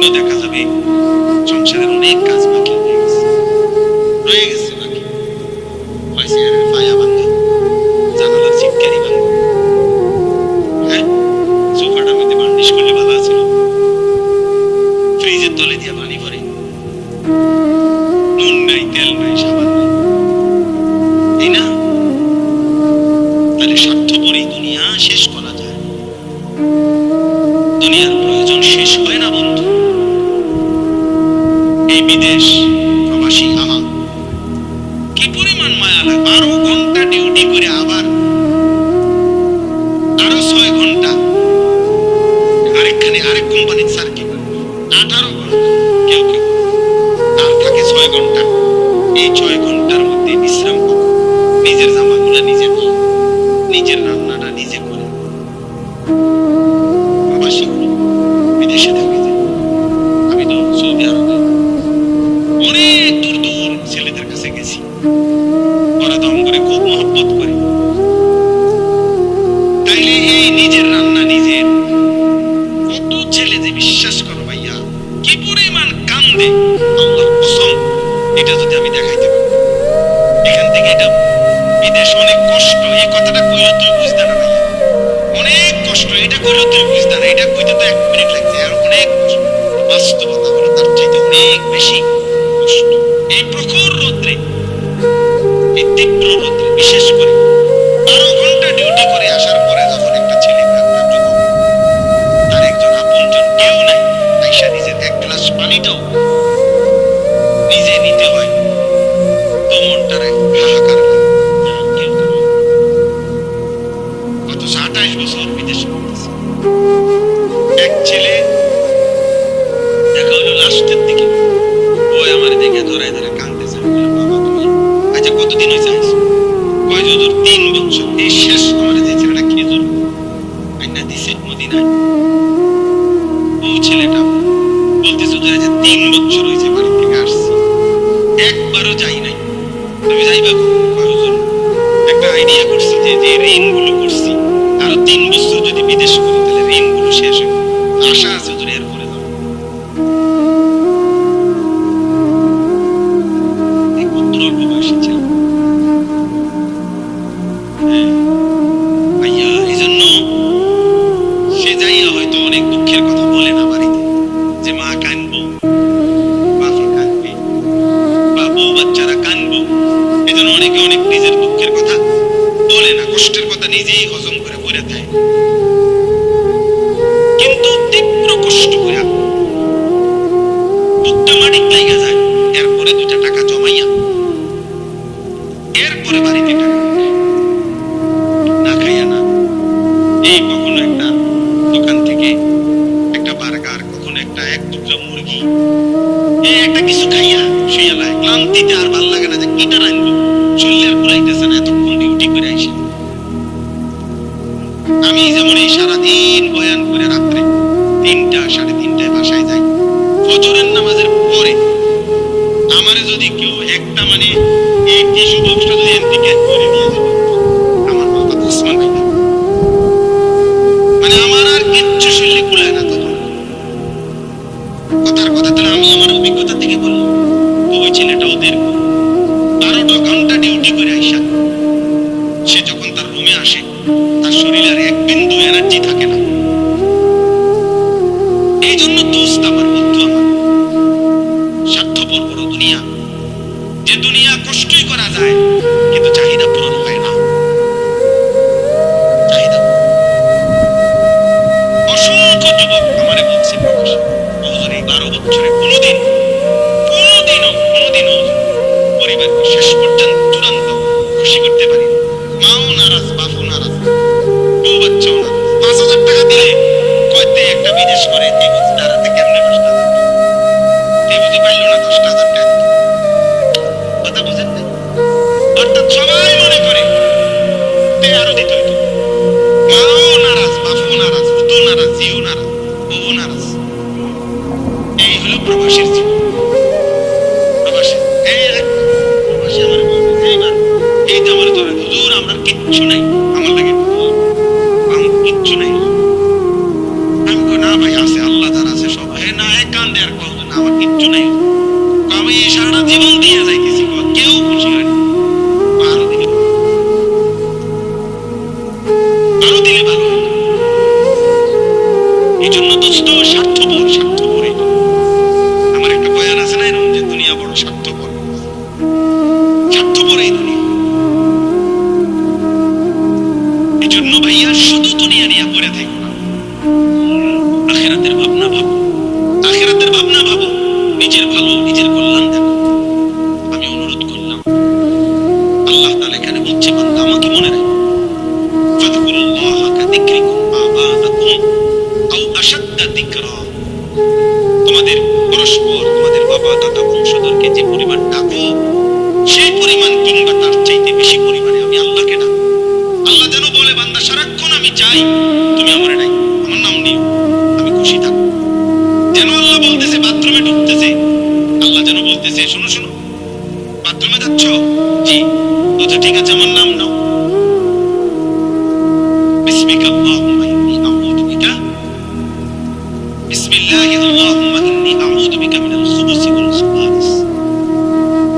দিনও দেখা যাবে সংসারের অনেক কাজ বাকি রয়ে গেছে বাকি, ফায়া ভাঙ্গা, জানালার ছিটকারি ভাঙ্গা, হ্যাঁ সোফাটার মধ্যে বার্নিশ করলে ভালো আছিল, ফ্রিজের তলে দিয়ে পানি ভরে, নুন নাই, তেল নাই, সাবান নাই, এই না? তাহলে স্বার্থপরই দুনিয়া শেষ করা যায়। দুনিয়ার প্রয়োজন শেষ হয় না বন্ধু। এই বিদেশ প্রবাসী আহা কি পরিমাণ মায়া লাগে, 12 ঘন্টা ডিউটি করে আবার আরো 6 ঘন্টা আরেকখানে আরেক কোম্পানির সার্কিট, 18 ঘন্টা কেউ কেউ, আর থাকে 6 ঘন্টা। এই 6 ঘন্টার মধ্যে বিশ্রাম কখন? নিজের জামাগুলা নিজে ধোয়, নিজের রান্নাটা নিজে করে। প্রবাসীগুলো বিদেশে থাকে, আমি তো সৌদি আরবে অনেক দূর দূর ছেলেদের কাছে গেছি, ওরা দম করে খুব মহব্বত করে। তাইলে এই নিজের রান্না নিজের, কত ছেলে যে বিশ্বাস করো ভাইয়া কি পরিমাণ কান্দে, আল্লাহর কসম, এটা যদি আমি দেখাইতে পারি। এখান থেকে এটা বিদেশ অনেক কষ্ট, এই কথাটা কইলে তুই বুঝতে না ভাইয়া, অনেক কষ্ট, এটা কইলে তুই বুঝতে না, এটা কইতে তো 1 মিনিট লাগছে, আর অনেক কষ্ট। বাস্তবতা হলো তার চাইতে অনেক বেশি কষ্ট। এই প্রখর রৌদ্রে, এই তীব্র রৌদ্রে, বিশেষ করে 12 ঘন্টা ডিউটি করে আসার পরে যখন একটা ছেলে, একটা যুবক, তার একজন আপনজন কেউ নাই, আইসা নিজের 1 গ্লাস পানিটাও নিজে নিতে হয়, তো মনটারে হাহাকার লাগে। কেউ করে গত 28 বছর বিদেশে করতেছে। এক ছেলে দেখা হলো লাস্টের দিকে, ওই আমার দেখে ধরাই ধরে কাঁদতেছে, বাবা তুমি আচ্ছা কতদিন হয়েছে আইছো? কয় হুজুর 3 বছর। এই শেষ আমার যে ছেলেটা খেজুর আইনা দিছে মদিনায়, ও ছেলেটা বলতেছে হুজুর যে 3 বছর হয়েছে বাড়ি থেকে আসছি, একবারও যাই নাই। তুমি যাইবা? কয় হুজুর একটা আইডিয়া করছি যে ঋণগুলো করছি, আরো 3 বছর যদি বিদেশ করি তাহলে ঋণগুলো শেষ হবে, আশা আছে হুজুর এরপরে যাবো। অল্প বয়সী ছেলে, ভাইয়া এই জন্য সে যাইয়া হয়তো অনেক দুঃখের কথা বলে না বাড়িতে, যে মা কানবো, বাপে কানবে, বা বউ বাচ্চারা কানবো, এই জন্য অনেকে অনেক নিজের দুঃখের কথা বলে না, কষ্টের কথা নিজেই হজম করে পড়ে থাকে। কিন্তু তীব্র কষ্ট করে বুকটা মাটি লাইগা যায়, এরপরে 2টা টাকা জমাইয়া এরপরে বাড়িতে টাকা না খাইয়া না, এই কখনো একটা দোকান থেকে একটা বার্গার, কখনো একটা 1 টুকরা মুরগি, এই একটা কিছু খাইয়া শুয়ে যায়, ক্লান্তিতে আর ভাল লাগে না যে কিটা রাখবো, শরীরে আর কুলাইতেছে না, এতক্ষণ ডিউটি করে আইসে। আমি যেমন এই সারাদিন বয়ান করে রাত্রে 3টা 3:30টায় বাসায় যাই, ফজরের নামাজের পরে আমারে যদি কেউ একটা মানে এই টিস্যু বক্সটা যদি এদিকে করে দিয়ে যায়, আমার মাথা উসমান ভাই, মানে আমার আর কিচ্ছু শরীরে কুলায় না তখন। কথার কথা তাহলে আমি আমার অভিজ্ঞতা থেকে বললাম। তো ওই ছেলেটা ওদের 12টা ঘন্টা ডিউটি করে আইসা সে যখন তার রুমে আসে, তার শরীরে আর 1 বিন্দু এনার্জি থাকে না। এই জন্য দোস্ত আমার, বন্ধু আমার, স্বার্থপর বড় দুনিয়া, যে দুনিয়া কষ্টই করা যায় কিন্তু চাহিদা পূরণ হয় না। চাহিদা অসংখ্য যুবক আমারে বলছে প্রবাসী, হুজুর এই 12 বছরে কোনোদিনও পরিবারকে শেষ পর্যন্ত চূড়ান্ত খুশি করতে পারি, মাও নারাজ, বাপও নারাজ, বউ বাচ্চাও নারাজ। 5,000 টাকা দিলে কয়তে একটা বিদেশ করে, তে বুঝি দাঁড়াতে কেমনে 5,000 টাকা, তে বুঝি পাইলো না 10,000 টাকা। কথা বুঝেন না? অর্থাৎ সবাই মনে করে তে আরো দিতে হইতো, মাও নারাজ, বাপও নারাজ, হুতো নারাজ, জিও নারাজ, বউ নারাজ। এই হলো প্রবাসীর জীবন। প্রবাসী আমার এইবার এই যে আমার ধরে হুজুর আমার কিচ্ছু নাই, আমার লাগে আমার কিচ্ছু নাই। আমি কই না ভাই আছে, আল্লাহ যার আছে সব। হে না, এক কান্দে দোস্ত স্বার্থপর, স্বার্থপর। আমার একটা বয়ান আছে না এরকম যে দুনিয়া বড় স্বার্থপর, স্বার্থপর এই দুনিয়া। এই জন্য ভাইয়া শুধু দুনিয়া নিয়ে পড়ে থাকো না, আখিরাতের ভাবনা ভাবো, আখিরাতের ভাবনা ভাবো, নিজের ভালো নিজের কল্যাণ দেখো। আমি অনুরোধ করলাম, আল্লাহ তাআলা এখানে বলছে বান্দা আমাকে মনে রাখো, ফাযকুরুল্লাহা কাযিকরিকুম আবাআকুম আও আশাদ্দা যিকরা। তোমাদের পরস্পর তোমাদের বাবা দাদা বংশধরকে যে পরিমাণ ডাকো, সেই পরিমাণ কিংবা তার চাইতে বেশি পরিমাণে আমি আল্লাহকে ডাকো। আল্লাহ যেন বলে বান্দা সারাক্ষণ আমি চাই তুমি আমারে ডাকো, আমার নাম নিও, আমি খুশি থাকবো। যেন আল্লাহ বলতেছে বাথরুমে ঢুকতেছে, আল্লাহ যেন বলতেছে শোনো শোনো বাথরুমে যাচ্ছ, জি তো ঠিক আছে আমার নাম নাও, বিসমিকা আল্লাহুম্মা ইন্নী আউযু বিকা, বিসমিল্লাহি আল্লাহুম্মা ইন্নী আউযু বিকা মিনাল খুবুসি ওয়াল খাবাইস।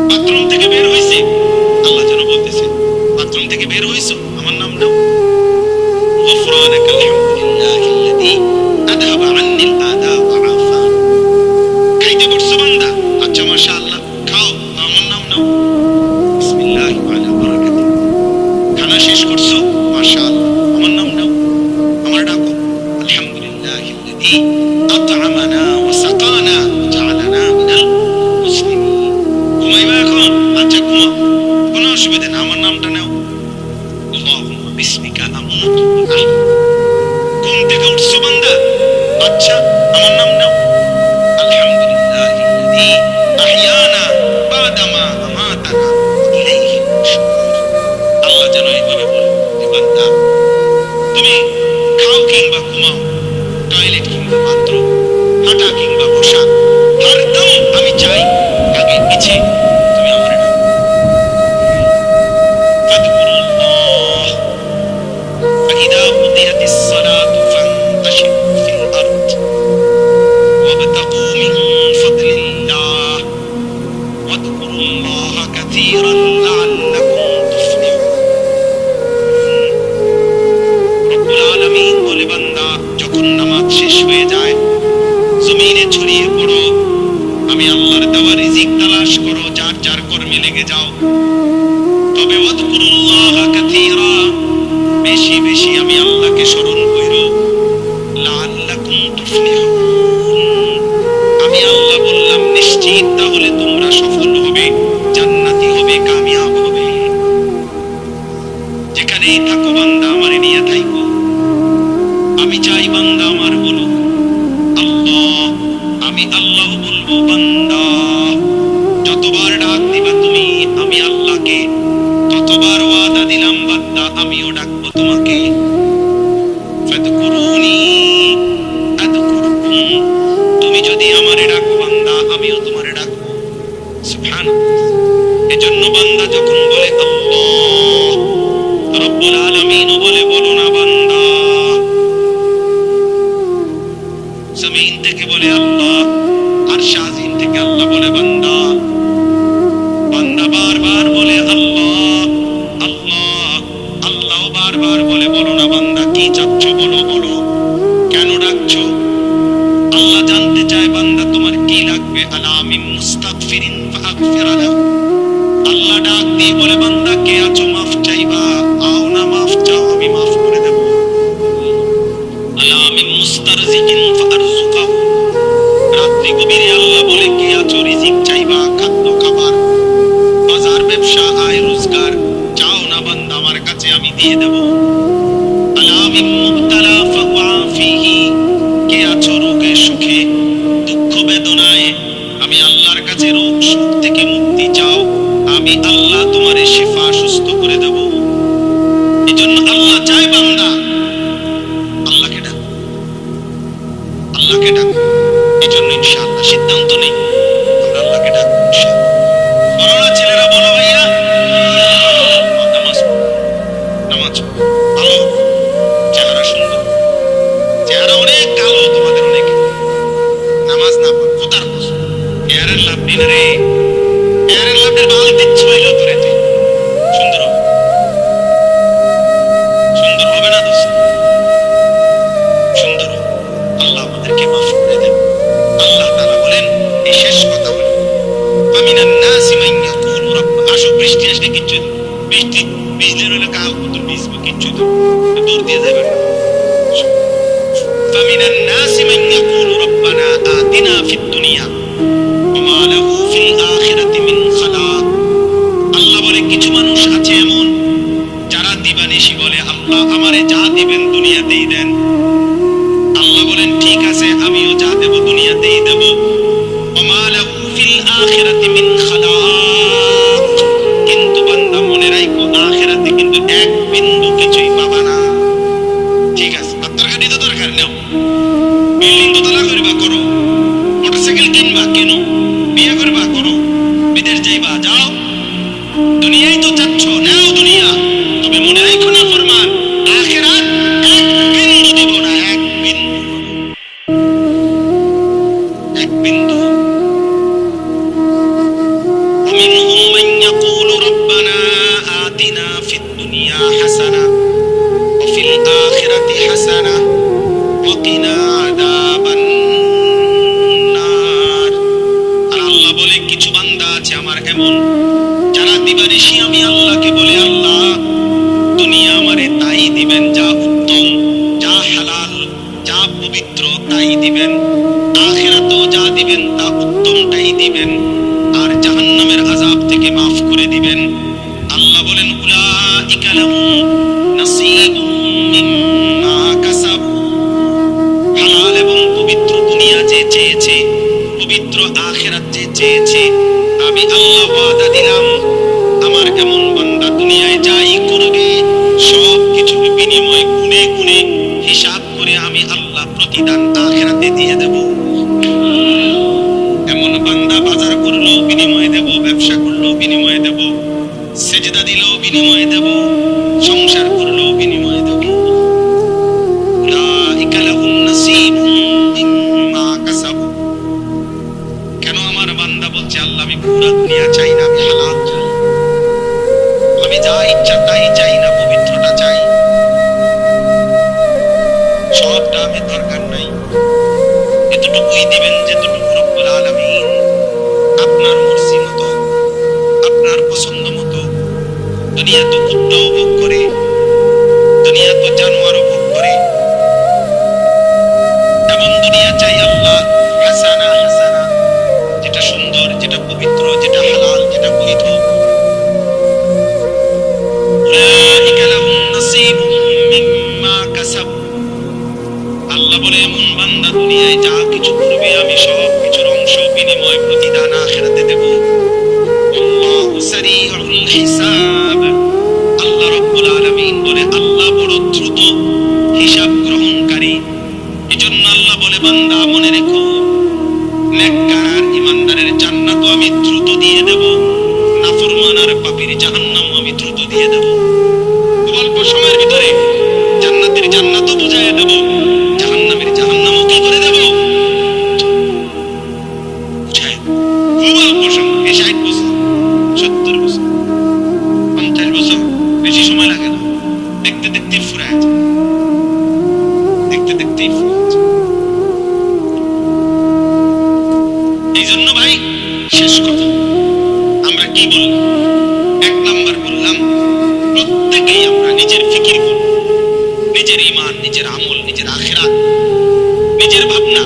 বাথরুম থেকে বের হইছে, আল্লাহ যেন বলতেছে বাথরুম থেকে বের হইছো আমার নাম নাও, গুফরানাকাল হামদুলিল্লাহিল্লাযী আযহাবা আন্নিল আদা ওয়া আফান। খাইতে বসছো বান্দা, আচ্ছা মাশাআল্লাহ খাও, আমার নাম নাও, বিসমিল্লাহি ওয়া আলা বারাকাতিহি। খানা শেষ করছো, মাশাআল্লাহ আমার নাম নাও, আমার ডাকো, আলহামদুলিল্লাহিল্লাযী আত'আমানা ওয়া সাকানা ওয়া জা'আলানা মিনাল মুসলিমিন। ঘুমাইবা এখন, আচ্ছা ঘুমাও, কোনো অসুবিধা না, আমার নামটা নাও, আল্লাহুম্মা বিসমিকা আমুতু ওয়া আহয়া। ঘুম থেকে উঠছো বান্দা, আচ্ছা আমার নাম নাও, আলহামদুলিল্লাহিল্লাযী আহইয়ানা বা'দামা আমাতানা ওয়া ইলাইহিন নুশুর। আল্লাহ যেন এইভাবে বলে যে বান্দা তুমি খাও কিংবা ঘুমাও, টয়লেট কিংবা বাথরুম, হাঁটা কিংবা বসা, হরদম আমি চাই আগে পিছে তুমি আমার ডাকো। ফাযকুরুল্লাহ ফাইদা কুদিয়াতিস সালাতু ফান্তাশিরু ফিল আরদ ওয়াবতাগু মিন ফাদলিল্লাহ ওয়াযকুরুল্লাহা কাসীরান লাআল্লাকুম তুফলিহুন। রব্বুল আলামিন বলে বান্দা যখন নামাজ শেষ হয়ে যায় জমিনে ছড়িয়ে পড়ো, আমি আল্লাহর দেওয়া রিজিক তালাশ করো, যার যার কর্মে লেগে যাও। তবে ওয়াযকুরুল্লাহা কাসীরা, বেশি বেশি আমি আল্লাহকে স্মরণ কইরো, লাআল্লাকুম তুফলিহুন। আমি আল্লাহ বললাম নিশ্চিত তাহলে তোমরা সফল হবে, জান্নাতি হবে, কামিয়াব হবে। যেখানেই থাকো বান্দা আমারে নিয়ে থাকো। আমি চাই বান্দা আমার বলুক আল্লাহ, আমি আল্লাহ বলবো বান্দা। যতবার ডাক দিবা তুমি আমি আল্লাহকে, ততবার ওয়াদা দিলাম বান্দা আমিও ডাকবো তোমাকে। ফাযকুরুনি আযকুরকুম, তুমি যদি আমারে ডাকো বান্দা আমিও তোমারে ডাকবো। সুবহানাল্লাহ। এজন্য বান্দা যখন বলে আল্লাহ, রব্বুল আলামিনও বলে বলো না বান্দা। জমিন থেকে বলে আল্লাহ, আরশ আজিম থেকে আল্লাহ বলে বান্দা। বান্দা বারবার বলে আল্লাহ আল্লাহ, আল্লাহ বারবার বলে বলো না বান্দা কি চাচ্ছ বলো, বলো কেন ডাকছো। আল্লাহ জানতে চায় বান্দা তোমার কি লাগবে। আলা মিন মুস্তাগফিরিন ফাগফির লাহু। আল্লাহ ডাক দিয়ে বলে বান্দা কে আছো মাফ চাইবা, আও না মাফ চাও আমি মাফ করে দেব। আলা মিন মুস্তারজিকিন ফারযুকাহু। রাত্রি গভীরে আল্লাহ বলে কে আছো রিজিক চাইবা, খাদ্য খাবার, বাজার ব্যবসা, আয় রোজগার চাও না বান্দা আমার কাছে আমি দিয়ে দেব। আলা মিন মুবতালা ফাআফিহি। কে আছো রোগে সুখে দুঃখ বেদনায়, আমি আল্লাহর কাছে রোগ সুখ থেকে মুক্তি চাও, আমি আল্লাহ তোমারে শিফা সুস্থ করে দেব। এজন্য আল্লাহ চায় বান্দা আল্লাহকে ডাক, আল্লাহকে ডাক। এজন্য ইনশাআল্লাহ সিদ্ধান্ত নেই আমরা আল্লাহকে ডাক। বড়রা ছেলেরা বলো ভাইয়া নামাজ পড়ো, নামাজ পড়ো। ভালো চেহারা সুন্দর, চেহারা অনেক কালো তোমাদের অনেকে, নামাজ না পড়ো খোদার কসম এয়ারের লাভ নেই রে। এয়ারের লাভের বাল দিচ্ছ হইলো তোরে, তুই সুন্দর হবে, সুন্দর হবে না দোস্ত, সুন্দর হবে। আল্লাহ আমাদেরকে মিনান নাসি মান ইয়াকুলু রাব্বানা আতিনা ফিদ দুনিয়া ওয়া মা লাহু ফিল আখিরাতি মিন খালাক। আল্লাহ বলে কিছু মানুষ আছে এমন যারা দিবানিশি বলে আল্লাহ আমারে যা দিবেন দুনিয়াতেই দেন। আল্লাহ বলেন ঠিক আছে আমিও যা দেব দুনিয়াতেই দেব। ওয়া মা লাহু ফিল আখিরাতি মিন খালাক, কিন্তু বান্দা মনে রাখো আখিরাতে কিন্তু এক বিন্দু কিছুই পাবা না। ঠিক আছে, আপনার গাড়ি তো দরকার নাও, বিল্ডিং দোতলা করবা করো, মোটরসাইকেল কিনবা কেনো, বিয়ে করবা করো, বিদেশ যাইবা যাও, দুনিয়ায় তো চাচ্ছ নাও দুনিয়া, তবে মনে রাখো না ফরমান আখিরাত এক বিন্দু দিব না, এক বিন্দু, এক বিন্দু। ومنهم من يقول ربنا آتنا في الدنيا حسنة وفي الآخرة حسنة وقنا عذاب النار। আর আল্লাহ বলে কিছু বান্দা আছে আমার এমন যারা দিবানিশি আমি আল্লাহকে বলে আল্লাহ দুনিয়া আমারে তাই দিবেন যা উত্তম, যা হালাল, যা পবিত্র তাই দিবেন, আখিরাতেও যা দিবেন তা উত্তমটাই দিবেন, আর জাহান্নামের আযাব থেকে মাফ করে দিবেন। আল্লাহ বলেন উলাইকা লাহুম নাসীবুম মিম্মা কাসাবু। হালাল এবং পবিত্র দুনিয়া যে চেয়েছে, পবিত্র আখিরাত যে চেয়েছে, আমি আল্লাহ ওয়াদা দিলাম আমার এমন বান্দা দুনিয়ায় যাই করবে সব কিছুর বিনিময় গুণে গুণে হিসাব করে আমি আল্লাহ প্রতিদান আখিরাতে দিয়ে দেব। এমন বান্দা বাজার করলো বিনিময় দেব, ব্যবসা করলো বিনিময় দেব, সেজদা দিলো বিনিময় দেব, সংসার করলো বিনিময় দেব। উলাইকা লাহুম নাসীবুম মিম্মা কাসাবু। কেন আমার বান্দা বলছে আল্লাহ আমি পুরো দুনিয়া চাই না, আমি হালাল চাই, আমি যা ইচ্ছা তাই চাই না, পবিত্রটা চাই, সবটা আমি দরকার নাই, এতটুকুই দিবেন যেতটুকু রব্বুল আলামিন আপনার মর্জি মতো, আপনার পছন্দ মতো। দুনিয়া তো কুত্তাও ভোগ করে, দুনিয়া তো জানোয়ারও ভোগ করে, এমন দুনিয়া চাই আল্লাহ হাসানা হাসানা, যেটা সুন্দর, যেটা পবিত্র, যেটা হালাল, যেটা বৈধ। উলাইকা লাহুম নাসীবুম মিম্মা কাসাবু। আল্লাহ বলে এমন বান্দা দুনিয়ায় যা কিছু করবে আমি সব কিছুর অংশ বিনিময় প্রতিদান আখিরাতে দেব। আল্লাহু সারিউল হিসাব। আল্লাহ রাব্বুল আলামিন বলে আল্লাহ বড় দ্রুত হিসাব গ্রহণকারী। এজন্য আল্লাহ বলে বান্দা মনে রেখো নেককার আর ঈমানদারের জান্নাতও আমি দ্রুত দিয়ে দেব, নাফরমান আর পাপীর জাহান্নামও আমি দ্রুত দিয়ে দেব। অল্প সময়ের ভিতরে জান্নাতের জান্নাতও বুঝাইয়া দেব, জাহান্নামের জাহান্নামও কি করে দেব বুঝাই। খুব অল্প সময়, 60 বছর, 70 বছর, 50 বছর, বেশি সময় লাগে না, দেখতে দেখতে ফুরায় যায়, দেখতে দেখতেই ফুরায় যায়। এই জন্য ভাই শেষ কথা আমরা কি বললাম? 1 নাম্বার বললাম প্রত্যেকেই আমরা নিজের ফিকির করব, নিজের ঈমান, নিজের আমল, নিজের আখিরাত, নিজের ভাবনা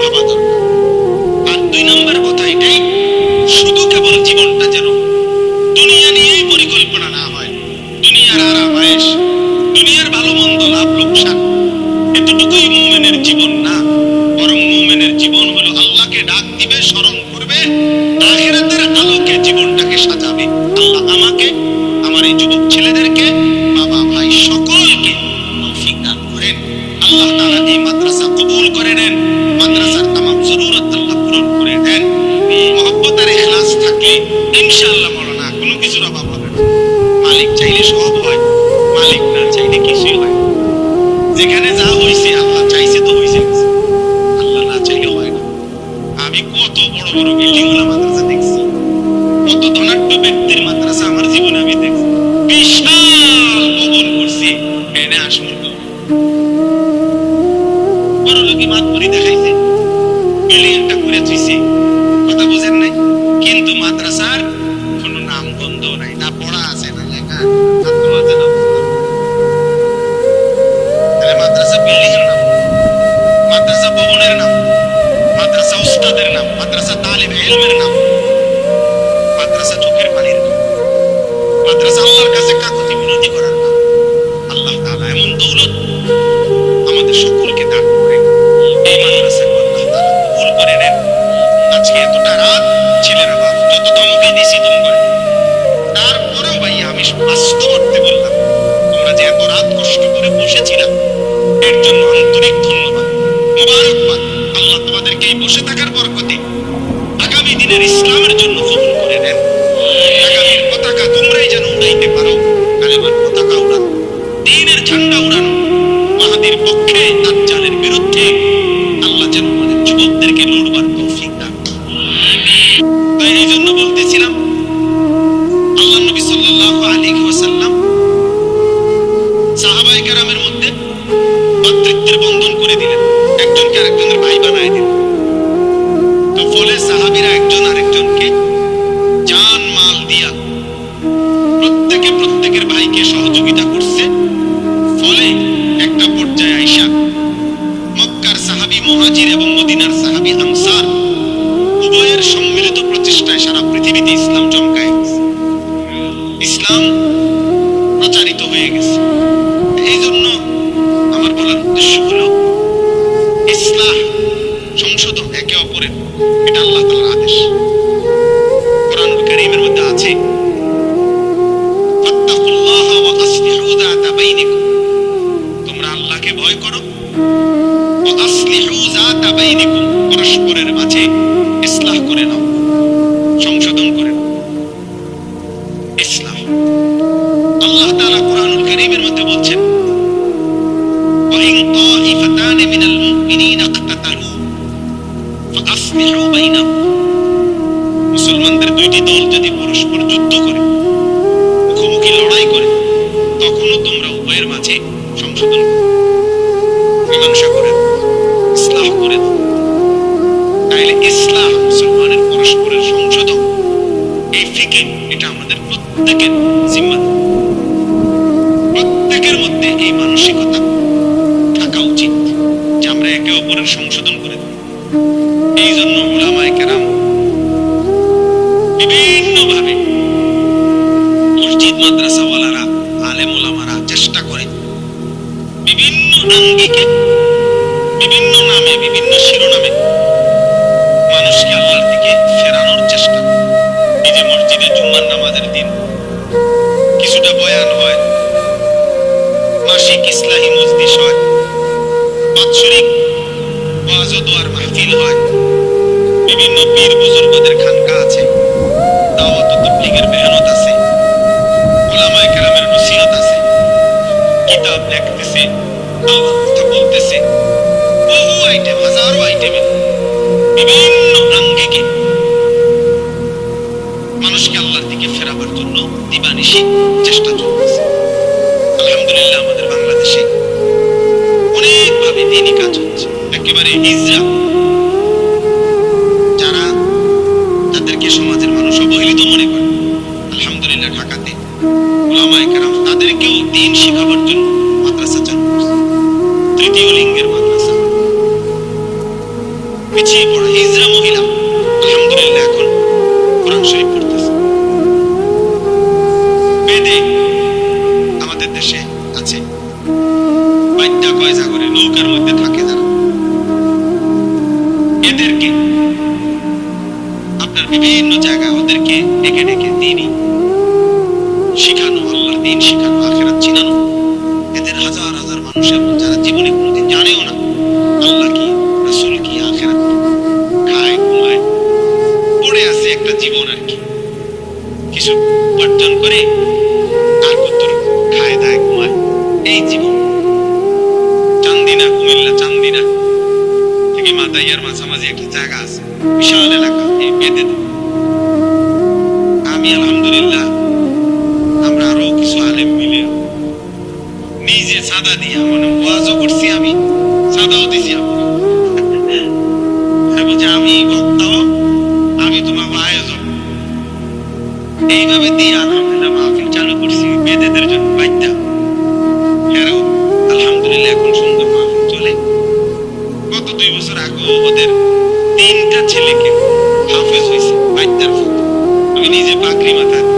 ভাবা দরকার। আর 2 নাম্বার কথা এটাই, শুধু কেবল জীবনটা যেন দুনিয়া নিয়েই পরিকল্পনা না হয়, দুনিয়ার আরাম আয়েশ, দুনিয়ার ভালো মন্দ, লাভ লোকসান, এতটুকুই মুমিনের জীবন না, বরং মুমিনের জীবন হলো আল্লাহকে ডাক দিবে, স্মরণ করবে, আখিরাতের আলোকে জীবনটাকে সাজাবে। আল্লাহ আমাকে, আমার এই যুবক ছেলেদেরকে, বাবা ভাই সকলকে তৌফিক দান করেন। আল্লাহ তাআলা এই মাদ্রাসা কবুল করে নেন, মাদ্রাসার तमाम জরুরত আল্লাহ পূরণ করে দেন। মহব্বত আর ইখলাস থাকলে ইনশাআল্লাহ মাওলানা কোনো কিছুর অভাব হবে না। মালিক চাইলে সব হয়, মালিক না চাইলে কিছুই হয় না। যেখানে যা হইছে আল্লাহ চাইছে তো হইছে, আল্লাহ না চাইলে হয় না। আমি কত বড় বড় বিল্ডিং ওয়ালা মাদ্রাসা দেখছি, কত ধনাঢ্য ব্যক্তির মাদ্রাসা আমার জীবনে আমি দেখছি, বিশাল ভবন করছি, এনে আসল বড় লোকই মাতবরি দেখাইছে, বিল্ডিংটা করে থইছে, কথা বুঝেন নাই, কিন্তু মাদ্রাসার কোনো নাম গন্ধ নাই, না পড়া আছে, না লেখা, ছাত্র আছে না। তাহলে মাদ্রাসা বিল্ডিং এর নাম, ইলমের নাম, মাদ্রাসা চোখের পানির নাম, মাদ্রাসা আল্লাহর কাছে কাকুতি মিনতি করার নাম। আল্লাহ তাআলা এমন দৌলত আমাদের সকলকে দান করেন। এই মাদ্রাসাকে আল্লাহ তাআলা কবুল করে নেন। আজকে এতটা রাত ছেলেরা বাপ যত ধমকে দিছি দম করে, তারপরেও ভাইয়া আমি বাস্তব অর্থে বললাম, তোমরা যে এত রাত কষ্ট করে বসেছিলাম এর জন্য আন্তরিক ধন্যবাদ, মোবারকবাদ। আল্লাহ তোমাদেরকে এই বসে থাকার বরকতে আগামী দিনের ইসলামের জন্য কবুল করে নেন। আগামীর পতাকা তোমরাই যেন উড়াইতে পারো, কালেমার পতাকা উড়ানো, দ্বীনের ঝান্ডা উড়ানো, মাহাদির পক্ষে দাজ্জালের বিরুদ্ধে আল্লাহ যেন আমাদের যুবকদেরকে লড়বার তৌফিক দান। তাই এই জন্য বলতেছিলাম, আল্লাহ নবী সাল্লাল্লাহু আলাইহি ওয়াসাল্লাম সাহাবায়ে কেরামের মধ্যে ভ্রাতৃত্বের বন্ধন করে দিলেন, একজনকে আরেকজনের ভাই বানায় দিলেন। তো ফলে সাহাবীরা একজন আরেকজনকে জান মাল দিয়া প্রত্যেকে প্রত্যেকের ভাইকে সহযোগিতা করছে। ফলে একটা পর্যায়ে আইসা মক্কার সাহাবী মুহাজির এবং মদিনার সাহাবী আনসার উভয়ের সম্মিলিত প্রচেষ্টায় সারা পৃথিবীতে ইসলাম চমকায় গেছে, ইসলাম প্রচারিত হয়ে গেছে। এই জন্য আমার বলার উদ্দেশ্য হলো ইসলাহ, সংশোধন একে অপরের, এটা আল্লাহ তাআলার আদেশ। কোরআনুল কারীমের মধ্যে আছে, ফাত্তাকুল্লাহা ওয়া আসলিহু যাতা বাইনিকুম, তোমরা আল্লাহকে ভয় করো, ওয়া আসলিহু যাতা বাইনিকুম, পরস্পরের মাঝে ইসলাহ করে নাও, সংশোধন করে নাও। ইসলাহ আল্লাহ তাআলা কোরআনুল কারীমের মধ্যে বলছেন, ওয়া ইন তাইফাতানি মিনাল মুমিনিনা ইকতাতালু ফাআসলিহু বাইনাহুম, মুসলমানদের দুইটি দল যদি পরস্পর যুদ্ধ করে, মুখোমুখি লড়াই করে, তখনও তোমরা উভয়ের মাঝে সংশোধন করো, মীমাংসা করে দাও, ইসলাহ করে দাও। তাইলে ইসলাহ, মুসলমানের পরস্পরের সংশোধন, এই ফিকির, এটা আমাদের প্রত্যেকের জিম্মাদারি। প্রত্যেকের মধ্যে এই মানসিকতা থাকা উচিত যে আমরা একে অপরের সংশোধন করে দেব। এই জন্য উলামায়ে কেরাম বিভিন্নভাবে, মসজিদ মাদ্রাসাওয়ালারা, আলেম ওলামারা চেষ্টা করে বিভিন্ন আঙ্গিকে, বিভিন্ন নামে, বিভিন্ন শিরোনামে মানুষকে আল্লাহর দিকে ফেরানোর চেষ্টা। এই যে মসজিদে জুম্মার নামাজের দিন কিছুটা বয়ান হয়, মাসিক ইসলাহি মজলিস হয়, বাৎসরিক ওয়াজ ও দোয়ার মাহফিল হয়, বিভিন্ন পীর বুজুর্গদের খানকা আছে, দাওয়াত ও তাবলীগের মেহনত আছে, উলামায়ে কেরামের নসিহত আছে, কিতাব লেখতেছে, আল্লাহর কথা বলতেছে, বহু আইটেম, হাজারো আইটেমে বিভিন্ন আঙ্গিকে মানুষকে আল্লাহর দিকে ফেরাবার জন্য দিবানিশি চেষ্টা চলতেছে। আলহামদুলিল্লাহ আমাদের বাংলাদেশে অনেকভাবে দ্বীনি কাজ হচ্ছে, একেবারে হিজরা, যারা যাদেরকে সমাজের মানুষ অবহেলিত মনে করে, আলহামদুলিল্লাহ ঢাকাতে উলামায়ে কেরাম তাদেরকেও দ্বীন শেখাবার জন্য মাদ্রাসা চালু করছে। তৃতীয় লিঙ্গের মাদ্রাসা, পিছিয়ে পড়া হিজরা মহিলা আলহামদুলিল্লাহ এখন কোরআন শরীফ পড়তেছে। বেদে আমাদের দেশে আছে, বাইদ্যা কয়জা করে নৌকার মধ্যে থাকে যারা, এদেরকে আপনার বিভিন্ন জায়গায় ওদেরকে ডেকে ডেকে দ্বীনি শিখানো, আল্লাহর দ্বীন শিখানো, আখিরাত চিনানো। এদের হাজার হাজার মানুষ এমন যারা জীবনে কোনোদিন জানেও না আল্লাহ কি, রাসূল কি, আখিরাত কি, খায় ঘুমায়, পড়ে আছে একটা জীবন আর কি, কিছু উপার্জন করে আর কত খায় দায় ঘুমায়, এই জীবন। চান্দিনা, কুমিল্লা চান্দিনা থেকে মাদাইয়ার মাঝামাঝি একটা জায়গা আছে, বিশাল এলাকা, এই বেদে। আমি আলহামদুলিল্লাহ, আমরা আরো কিছু আলেম মিলে নিজে সাদা দিয়া, মানে ওয়াজও করছি, আমি সাদাও দিছি, আমি বক্তাও, আমি তোমার আয়োজক, এইভাবে দিয়ে আলহামদুলিল্লাহ মাহফিল চালু করছি বেদেদের জন্য বাইদ্যা। এরাও আলহামদুলিল্লাহ এখন সুন্দর মাহফিল চলে। গত 2 বছর আগেও ওদের 3টা ছেলেকে হাফেজ বাইদ্যার ফুক, আমি নিজে পাগড়ি মাথায়